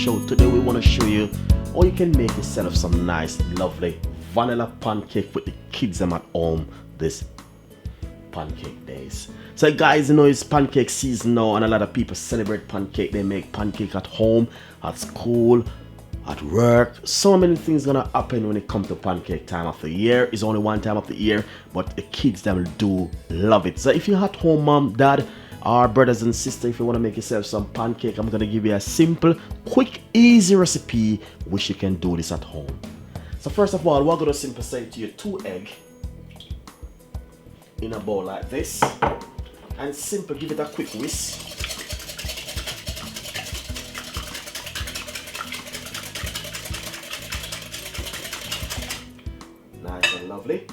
show. Today we want to show you how you can make yourself some nice lovely vanilla pancake with the kids them at home this pancake days. So guys, you know it's pancake season now and a lot of people celebrate pancake. They make pancake at home, at school, at work. So many things gonna happen when it comes to pancake time of the year. It's only one time of the year, but the kids them do love it. So if you're at home, mom, dad, our brothers and sisters, if you want to make yourself some pancake, I'm gonna give you a simple, quick, easy recipe which you can do this at home. So first of all, we're gonna simply say to you 2 eggs in a bowl like this, and simply give it a quick whisk. Nice and lovely.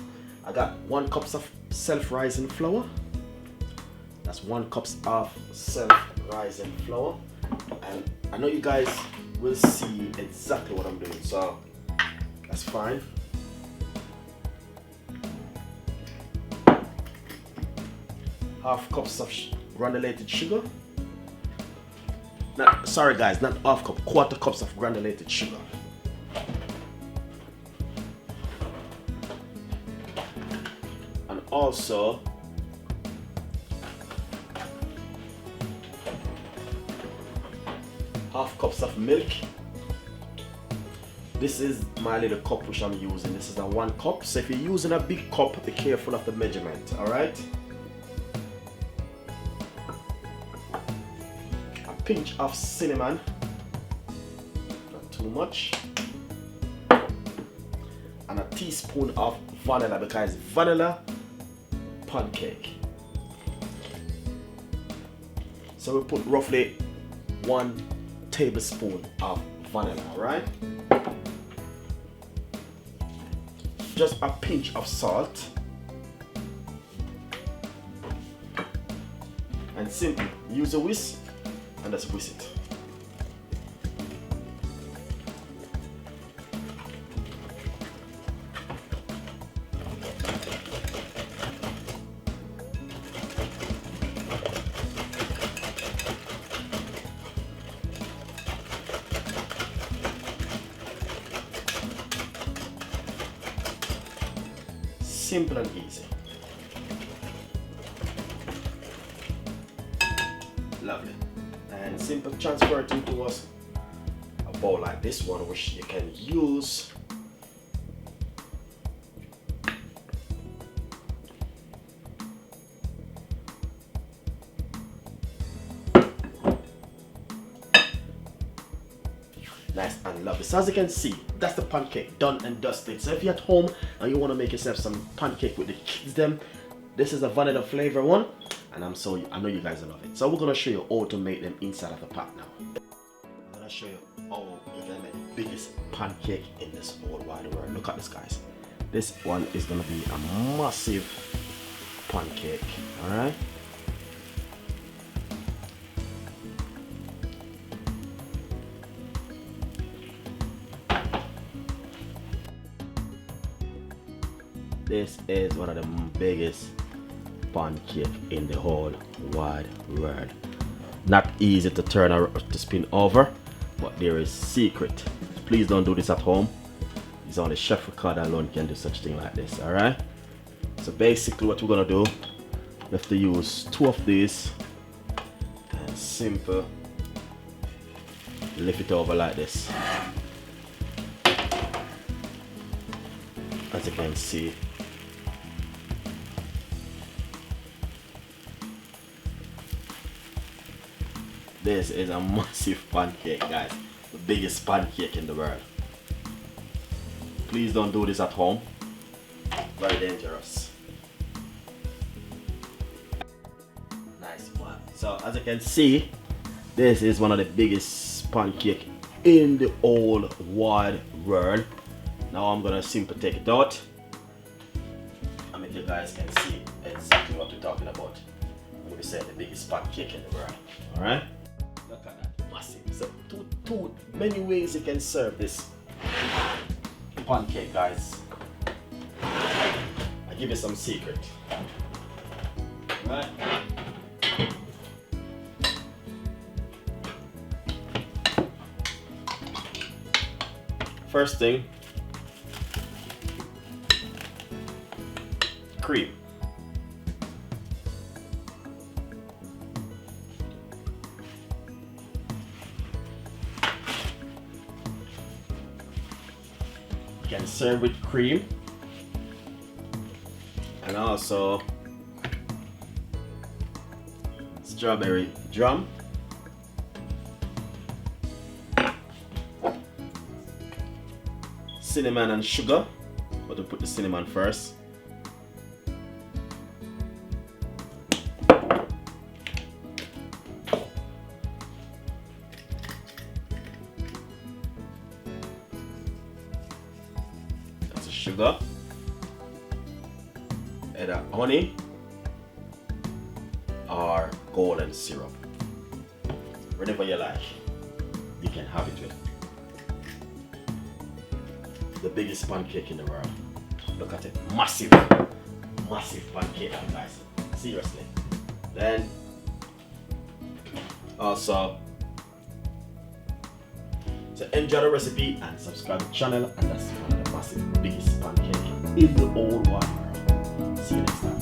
I got 1 cup of self-rising flour. That's 1 cup of self-rising flour, and I know you guys will see exactly what I'm doing, so that's fine. Half cups of granulated sugar. Sorry guys, not half cup, 1/4 cups of granulated sugar. And also half cups of milk. This is my little cup which I'm using. This is a 1 cup. So if you're using a big cup, be careful of the measurement, alright? A pinch of cinnamon, not too much. And a teaspoon of vanilla, because vanilla pancake. So we put roughly 1 tablespoon of vanilla, right? Just a pinch of salt, and simply use a whisk and just whisk it. Simple and easy. Lovely. And simple transfer it into a bowl like this one, which you can use nice and lovely. So as you can see, that's the pancake done and dusted. So if you're at home and you want to make yourself some pancake with the kids them, this is a vanilla flavor one, and I know you guys will love it. So we're gonna show you how to make them inside of the pot now. I'm gonna show you how you can make the biggest pancake in this whole wide world. Look at this, guys. This one is gonna be a massive pancake. All right. This is one of the biggest pancake in the whole wide world. Not easy to turn or to spin over, but there is secret. Please don't do this at home. It's only Chef Ricardo alone can do such thing like this, alright? So basically what we're gonna do, we have to use 2 of these and simple lift it over like this. As you can see, this is a massive pancake, guys. The biggest pancake in the world. Please don't do this at home. Very dangerous. Nice one. So as you can see, this is one of the biggest pancake in the whole wide world. Now I'm gonna simply take it out. I mean, you guys can see exactly what we're talking about when we say the biggest pancake in the world. All right. Look at that, massive. So two many ways you can serve this pancake, guys. I'll give you some secret. Right? First thing, cream. You can serve with cream and also strawberry jam. Cinnamon and sugar, but we put the cinnamon first. That's the sugar. Either honey or golden syrup. Whatever you like, you can have it with. The biggest pancake in the world. Look at it. Massive pancake, guys. Seriously. Then also, so enjoy the recipe and subscribe to the channel, and that's one of the biggest pancake in the whole world. See you next time.